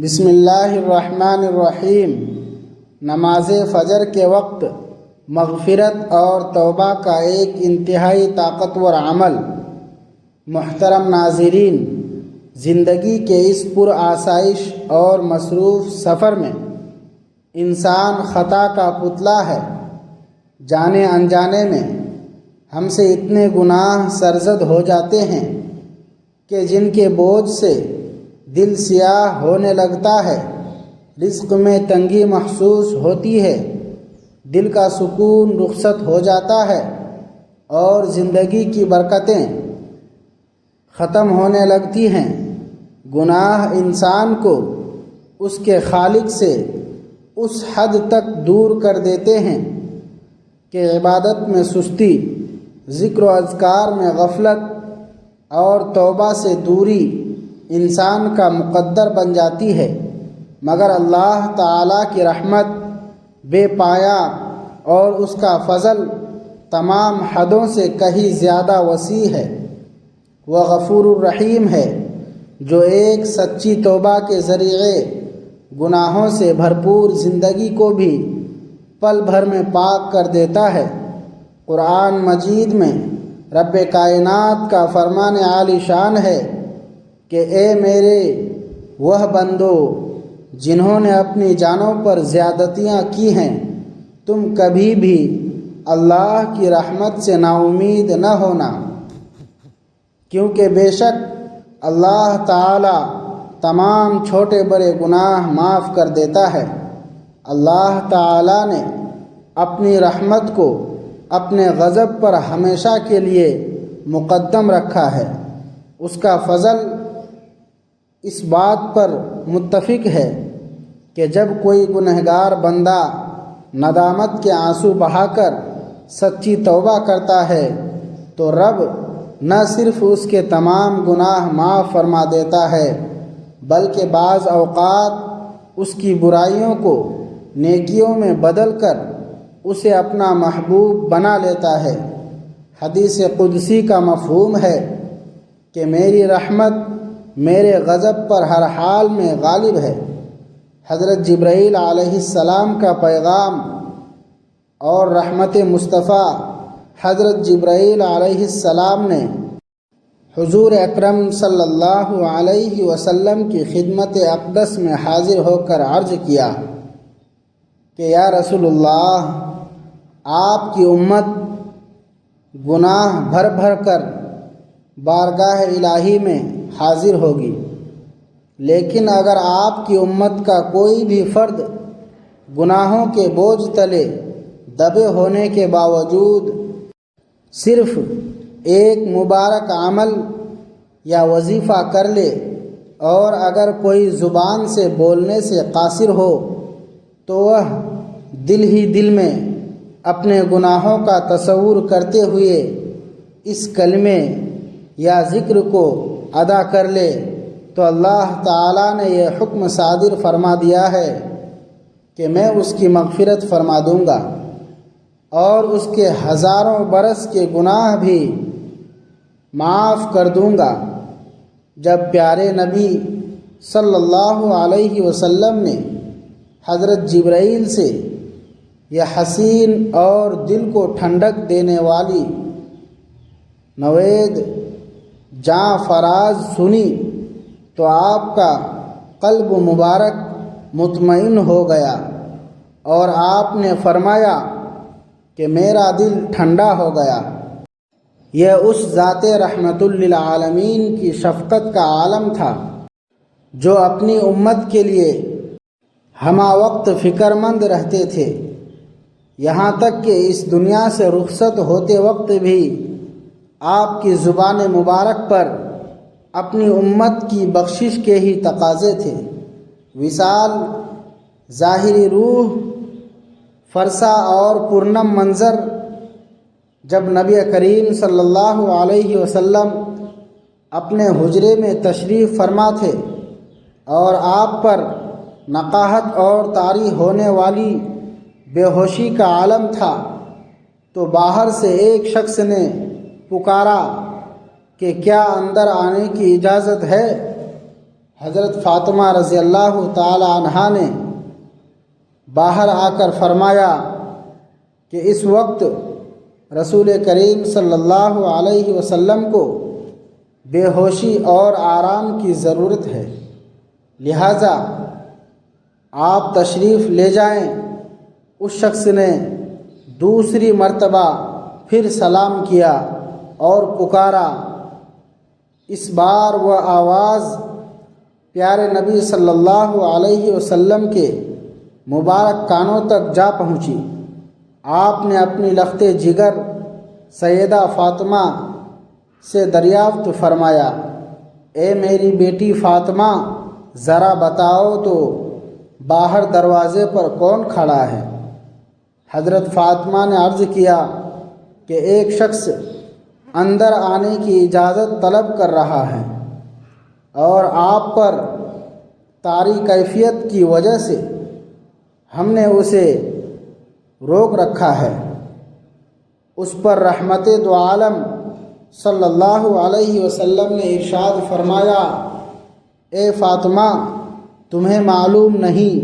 بسم اللہ الرحمن الرحیم۔ نماز فجر کے وقت مغفرت اور توبہ کا ایک انتہائی طاقتور عمل۔ محترم ناظرین، زندگی کے اس پر آسائش اور مصروف سفر میں انسان خطا کا پتلا ہے۔ جانے انجانے میں ہم سے اتنے گناہ سرزد ہو جاتے ہیں کہ جن کے بوجھ سے دل سیاہ ہونے لگتا ہے، رزق میں تنگی محسوس ہوتی ہے، دل کا سکون رخصت ہو جاتا ہے اور زندگی کی برکتیں ختم ہونے لگتی ہیں۔ گناہ انسان کو اس کے خالق سے اس حد تک دور کر دیتے ہیں کہ عبادت میں سستی، ذکر و اذکار میں غفلت اور توبہ سے دوری انسان کا مقدر بن جاتی ہے۔ مگر اللہ تعالیٰ کی رحمت بے پایا اور اس کا فضل تمام حدوں سے کہیں زیادہ وسیع ہے۔ وہ غفور الرحیم ہے جو ایک سچی توبہ کے ذریعے گناہوں سے بھرپور زندگی کو بھی پل بھر میں پاک کر دیتا ہے۔ قرآن مجید میں رب کائنات کا فرمان عالی شان ہے کہ اے میرے وہ بندو جنہوں نے اپنی جانوں پر زیادتیاں کی ہیں، تم کبھی بھی اللہ کی رحمت سے نا امید نہ ہونا، کیونکہ بے شک اللہ تعالی تمام چھوٹے بڑے گناہ معاف کر دیتا ہے۔ اللہ تعالی نے اپنی رحمت کو اپنے غضب پر ہمیشہ کے لیے مقدم رکھا ہے۔ اس کا فضل اس بات پر متفق ہے کہ جب کوئی گنہگار بندہ ندامت کے آنسو بہا کر سچی توبہ کرتا ہے تو رب نہ صرف اس کے تمام گناہ معاف فرما دیتا ہے بلکہ بعض اوقات اس کی برائیوں کو نیکیوں میں بدل کر اسے اپنا محبوب بنا لیتا ہے۔ حدیث قدسی کا مفہوم ہے کہ میری رحمت میرے غضب پر ہر حال میں غالب ہے۔ حضرت جبرائیل علیہ السلام کا پیغام اور رحمت مصطفیٰ حضرت جبرائیل علیہ السلام نے حضور اکرم صلی اللہ علیہ وسلم کی خدمت اقدس میں حاضر ہو کر عرض کیا کہ یا رسول اللہ، آپ کی امت گناہ بھر بھر کر بارگاہ الہی میں حاضر ہوگی، لیکن اگر آپ کی امت کا کوئی بھی فرد گناہوں کے بوجھ تلے دبے ہونے کے باوجود صرف ایک مبارک عمل یا وظیفہ کر لے اور اگر کوئی زبان سے بولنے سے قاصر ہو تو وہ دل ہی دل میں اپنے گناہوں کا تصور کرتے ہوئے اس کلمے یا ذکر کو ادا کر لے تو اللہ تعالیٰ نے یہ حکم صادر فرما دیا ہے کہ میں اس کی مغفرت فرما دوں گا اور اس کے ہزاروں برس کے گناہ بھی معاف کر دوں گا۔ جب پیارے نبی صلی اللہ علیہ وسلم نے حضرت جبرائیل سے یہ حسین اور دل کو ٹھنڈک دینے والی نوید جاں فراز سنی تو آپ کا قلب مبارک مطمئن ہو گیا اور آپ نے فرمایا کہ میرا دل ٹھنڈا ہو گیا۔ یہ اس ذات رحمت للعالمین کی شفقت کا عالم تھا جو اپنی امت کے لیے ہمہ وقت فکر مند رہتے تھے، یہاں تک کہ اس دنیا سے رخصت ہوتے وقت بھی آپ کی زبان مبارک پر اپنی امت کی بخشش کے ہی تقاضے تھے۔ وصال، ظاہری روح فرسا اور پرنم منظر جب نبی کریم صلی اللہ علیہ وسلم اپنے حجرے میں تشریف فرما تھے اور آپ پر نقاہت اور طاری ہونے والی بے ہوشی کا عالم تھا تو باہر سے ایک شخص نے پکارا کہ کیا اندر آنے کی اجازت ہے؟ حضرت فاطمہ رضی اللہ تعالی عنہا نے باہر آ کر فرمایا کہ اس وقت رسول کریم صلی اللہ علیہ وسلم کو بے ہوشی اور آرام کی ضرورت ہے، لہٰذا آپ تشریف لے جائیں۔ اس شخص نے دوسری مرتبہ پھر سلام کیا اور پکارا۔ اس بار وہ آواز پیارے نبی صلی اللہ علیہ وسلم کے مبارک کانوں تک جا پہنچی۔ آپ نے اپنی لخت جگر سیدہ فاطمہ سے دریافت فرمایا، اے میری بیٹی فاطمہ، ذرا بتاؤ تو باہر دروازے پر کون کھڑا ہے؟ حضرت فاطمہ نے عرض کیا کہ ایک شخص اندر آنے کی اجازت طلب کر رہا ہے اور آپ پر طاری کیفیت کی وجہ سے ہم نے اسے روک رکھا ہے۔ اس پر رحمت دو عالم صلی اللہ علیہ وسلم نے ارشاد فرمایا، اے فاطمہ، تمہیں معلوم نہیں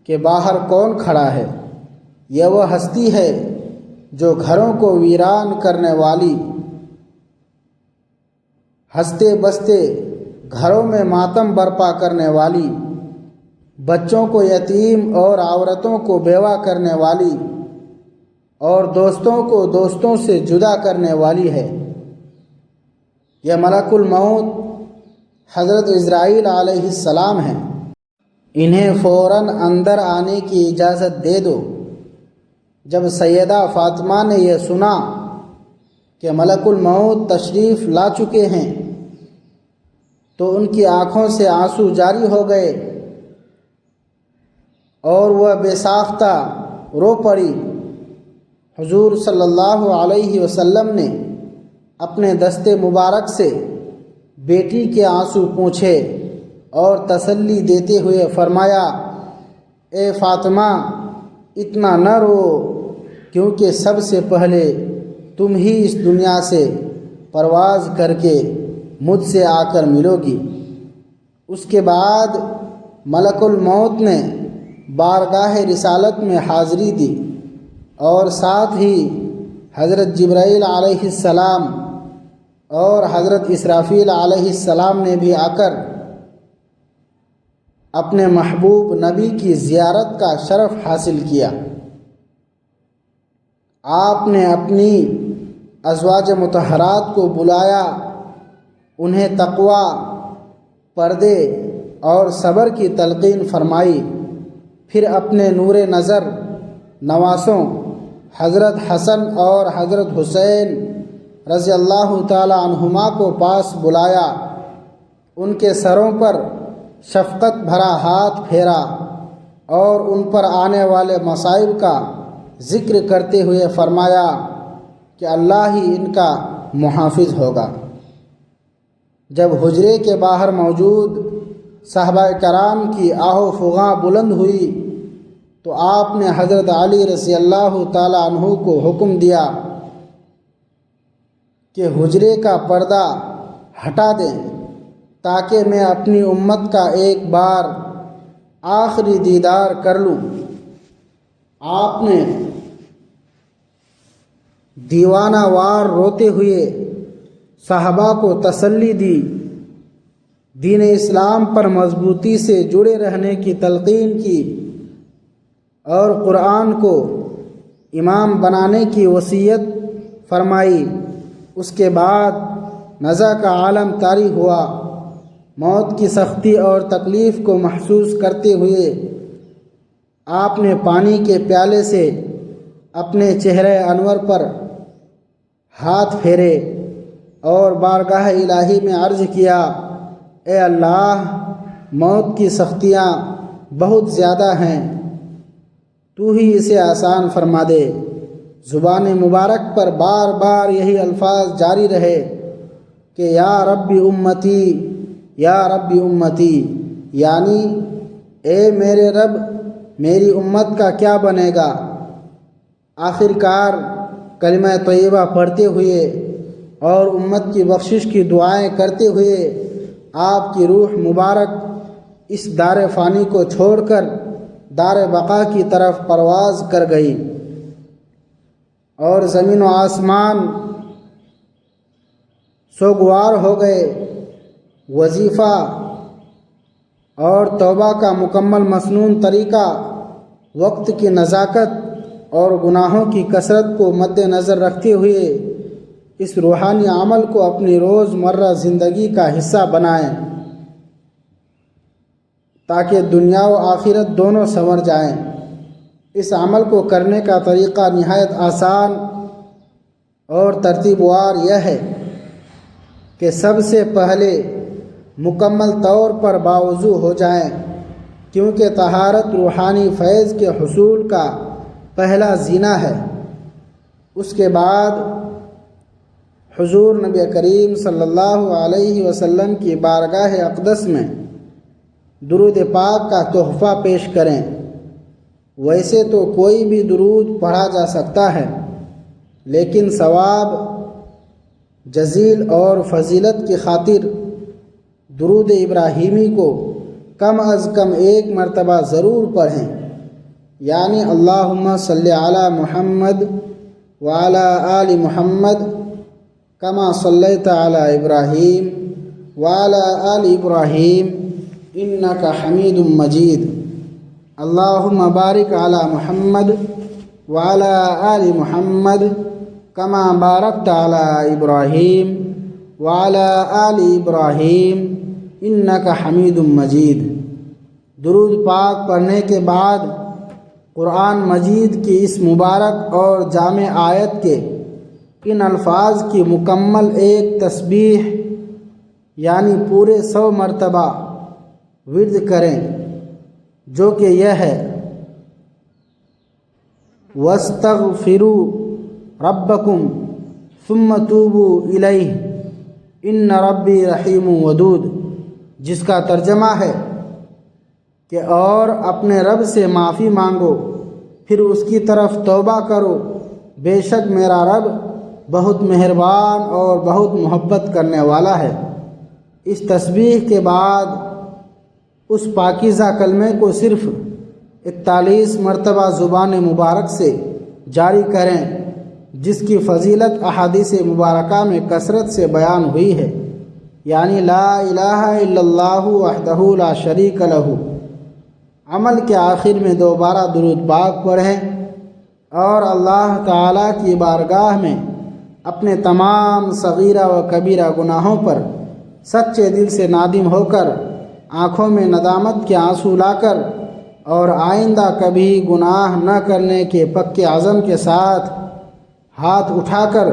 کہ باہر کون کھڑا ہے؟ یہ وہ ہستی ہے جو گھروں کو ویران کرنے والی، ہنستے بستے گھروں میں ماتم برپا کرنے والی، بچوں کو یتیم اور عورتوں کو بیوہ کرنے والی اور دوستوں کو دوستوں سے جدا کرنے والی ہے۔ یہ ملک الموت حضرت اسرائیل علیہ السلام ہیں، انہیں فوراً اندر آنے کی اجازت دے دو۔ جب سیدہ فاطمہ نے یہ سنا کہ ملک الموت تشریف لا چکے ہیں تو ان کی آنکھوں سے آنسو جاری ہو گئے اور وہ بے ساختہ رو پڑی۔ حضور صلی اللہ علیہ وسلم نے اپنے دست مبارک سے بیٹی کے آنسو پوچھے اور تسلی دیتے ہوئے فرمایا، اے فاطمہ، اتنا نہ رو، کیونکہ سب سے پہلے تم ہی اس دنیا سے پرواز کر کے مجھ سے آ کر ملو گی۔ اس کے بعد ملک الموت نے بارگاہ رسالت میں حاضری دی اور ساتھ ہی حضرت جبرائیل علیہ السلام اور حضرت اسرافیل علیہ السلام نے بھی آ کر اپنے محبوب نبی کی زیارت کا شرف حاصل کیا۔ آپ نے اپنی ازواج مطہرات کو بلایا، انہیں تقویٰ، پردے اور صبر کی تلقین فرمائی، پھر اپنے نور نظر نواسوں حضرت حسن اور حضرت حسین رضی اللہ تعالی عنہما کو پاس بلایا، ان کے سروں پر شفقت بھرا ہاتھ پھیرا اور ان پر آنے والے مصائب کا ذکر کرتے ہوئے فرمایا کہ اللہ ہی ان کا محافظ ہوگا۔ جب حجرے کے باہر موجود صحابہ کرام کی آہ و فغاں بلند ہوئی تو آپ نے حضرت علی رضی اللہ تعالی عنہ کو حکم دیا کہ حجرے کا پردہ ہٹا دیں تاکہ میں اپنی امت کا ایک بار آخری دیدار کر لوں۔ آپ نے دیوانہ وار روتے ہوئے صحابہ کو تسلی دی، دین اسلام پر مضبوطی سے جڑے رہنے کی تلقین کی اور قرآن کو امام بنانے کی وصیت فرمائی۔ اس کے بعد نزع کا عالم طاری ہوا۔ موت کی سختی اور تکلیف کو محسوس کرتے ہوئے آپ نے پانی کے پیالے سے اپنے چہرے انور پر ہاتھ پھیرے اور بارگاہ الہی میں عرض کیا، اے اللہ، موت کی سختیاں بہت زیادہ ہیں، تو ہی اسے آسان فرما دے۔ زبان مبارک پر بار بار یہی الفاظ جاری رہے کہ یا رب امتی، یا رب امتی، یعنی اے میرے رب، میری امت کا کیا بنے گا؟ آخر کار کلمہ طیبہ پڑھتے ہوئے اور امت کی بخشش کی دعائیں کرتے ہوئے آپ کی روح مبارک اس دار فانی کو چھوڑ کر دار بقا کی طرف پرواز کر گئی، اور زمین و آسمان سوگوار ہو گئے۔ وظیفہ اور توبہ کا مکمل مسنون طریقہ وقت کی نزاکت اور گناہوں کی کثرت کو مد نظر رکھتے ہوئے اس روحانی عمل کو اپنی روز مرہ زندگی کا حصہ بنائیں، تاکہ دنیا و آخرت دونوں سنور جائیں۔ اس عمل کو کرنے کا طریقہ نہایت آسان اور ترتیب وار یہ ہے کہ سب سے پہلے مکمل طور پر باوضو ہو جائیں، کیونکہ طہارت روحانی فیض کے حصول کا پہلا زینہ ہے۔ اس کے بعد حضور نبی کریم صلی اللہ علیہ وسلم کی بارگاہ اقدس میں درود پاک کا تحفہ پیش کریں۔ ویسے تو کوئی بھی درود پڑھا جا سکتا ہے، لیکن ثواب جزیل اور فضیلت کی خاطر درود ابراہیمی کو کم از کم ایک مرتبہ ضرور پڑھیں، یعنی اللہم صلی علی محمد وعلی آل محمد کما صلیت علی ابراہیم وعلی آل ابراہیم انک حمید مجید، اللہم بارک علی محمد وعلی آل محمد کما بارکت علی ابراہیم وعلی آل ابراہیم انک حمید مجید۔ درود پاک پڑھنے کے بعد قرآن مجید کی اس مبارک اور جامع آیت کے ان الفاظ کی مکمل ایک تسبیح یعنی پورے 100 مرتبہ ورد کریں، جو کہ یہ ہے: وَاسْتَغْفِرُوا رَبَّكُمْ ثُمَّ تُوبُوا إِلَيْهِ إِنَّ رَبِّي رَحِيمٌ وَدُودٌ، جس کا ترجمہ ہے کہ اور اپنے رب سے معافی مانگو، پھر اس کی طرف توبہ کرو، بے شک میرا رب بہت مہربان اور بہت محبت کرنے والا ہے۔ اس تسبیح کے بعد اس پاکیزہ کلمے کو صرف 41 مرتبہ زبان مبارک سے جاری کریں، جس کی فضیلت احادیث مبارکہ میں کثرت سے بیان ہوئی ہے، یعنی لا الہ الا اللہ وحدہ لا شریک لہ۔ عمل کے آخر میں دوبارہ درود پاک پڑھیں اور اللہ تعالیٰ کی بارگاہ میں اپنے تمام صغیرہ و کبیرہ گناہوں پر سچے دل سے نادم ہو کر آنکھوں میں ندامت کے آنسو لا کر اور آئندہ کبھی گناہ نہ کرنے کے پکے عزم کے ساتھ ہاتھ اٹھا کر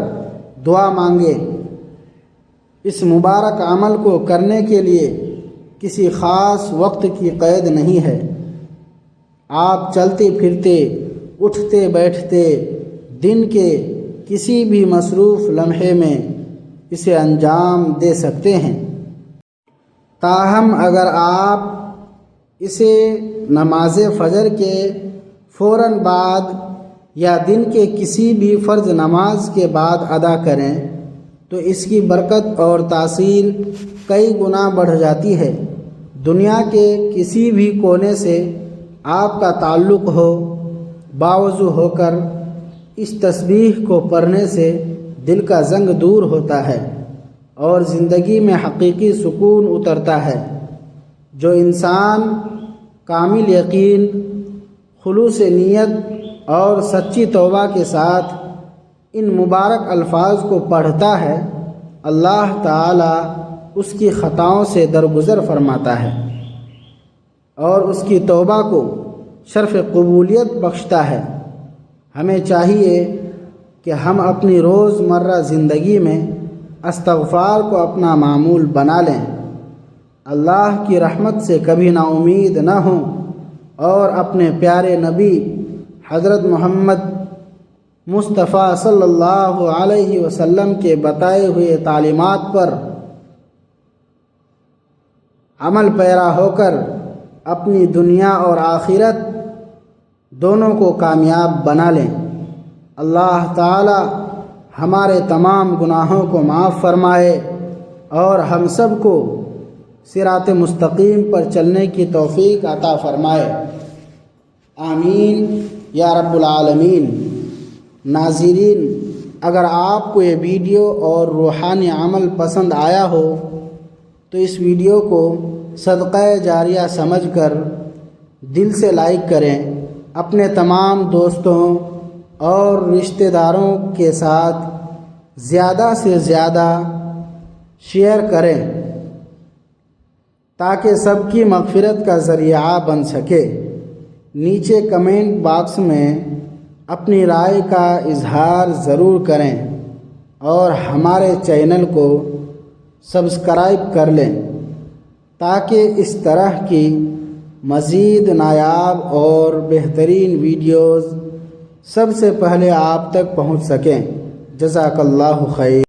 دعا مانگے۔ اس مبارک عمل کو کرنے کے لیے کسی خاص وقت کی قید نہیں ہے، آپ چلتے پھرتے، اٹھتے بیٹھتے، دن کے کسی بھی مصروف لمحے میں اسے انجام دے سکتے ہیں۔ تاہم اگر آپ اسے نماز فجر کے فوراً بعد یا دن کے کسی بھی فرض نماز کے بعد ادا کریں تو اس کی برکت اور تاثیر کئی گنا بڑھ جاتی ہے۔ دنیا کے کسی بھی کونے سے آپ کا تعلق ہو، باوضو ہو کر اس تسبیح کو پڑھنے سے دل کا زنگ دور ہوتا ہے اور زندگی میں حقیقی سکون اترتا ہے۔ جو انسان کامل یقین، خلوص نیت اور سچی توبہ کے ساتھ ان مبارک الفاظ کو پڑھتا ہے، اللہ تعالی اس کی خطاؤں سے درگزر فرماتا ہے اور اس کی توبہ کو شرف قبولیت بخشتا ہے۔ ہمیں چاہیے کہ ہم اپنی روز مرہ زندگی میں استغفار کو اپنا معمول بنا لیں، اللہ کی رحمت سے کبھی نا امید نہ ہوں اور اپنے پیارے نبی حضرت محمد مصطفیٰ صلی اللہ علیہ وسلم کے بتائے ہوئے تعلیمات پر عمل پیرا ہو کر اپنی دنیا اور آخرت دونوں کو کامیاب بنا لیں۔ اللہ تعالی ہمارے تمام گناہوں کو معاف فرمائے اور ہم سب کو صراط مستقیم پر چلنے کی توفیق عطا فرمائے، آمین یا رب العالمین۔ ناظرین، اگر آپ کو یہ ویڈیو اور روحانی عمل پسند آیا ہو تو اس ویڈیو کو صدقہ جاریہ سمجھ کر دل سے لائک کریں، اپنے تمام دوستوں اور رشتہ داروں کے ساتھ زیادہ سے زیادہ شیئر کریں تاکہ سب کی مغفرت کا ذریعہ بن سکے۔ نیچے کمنٹ باکس میں اپنی رائے کا اظہار ضرور کریں اور ہمارے چینل کو سبسکرائب کر لیں تاکہ اس طرح کی مزید نایاب اور بہترین ویڈیوز سب سے پہلے آپ تک پہنچ سکیں۔ جزاک اللہ خیر۔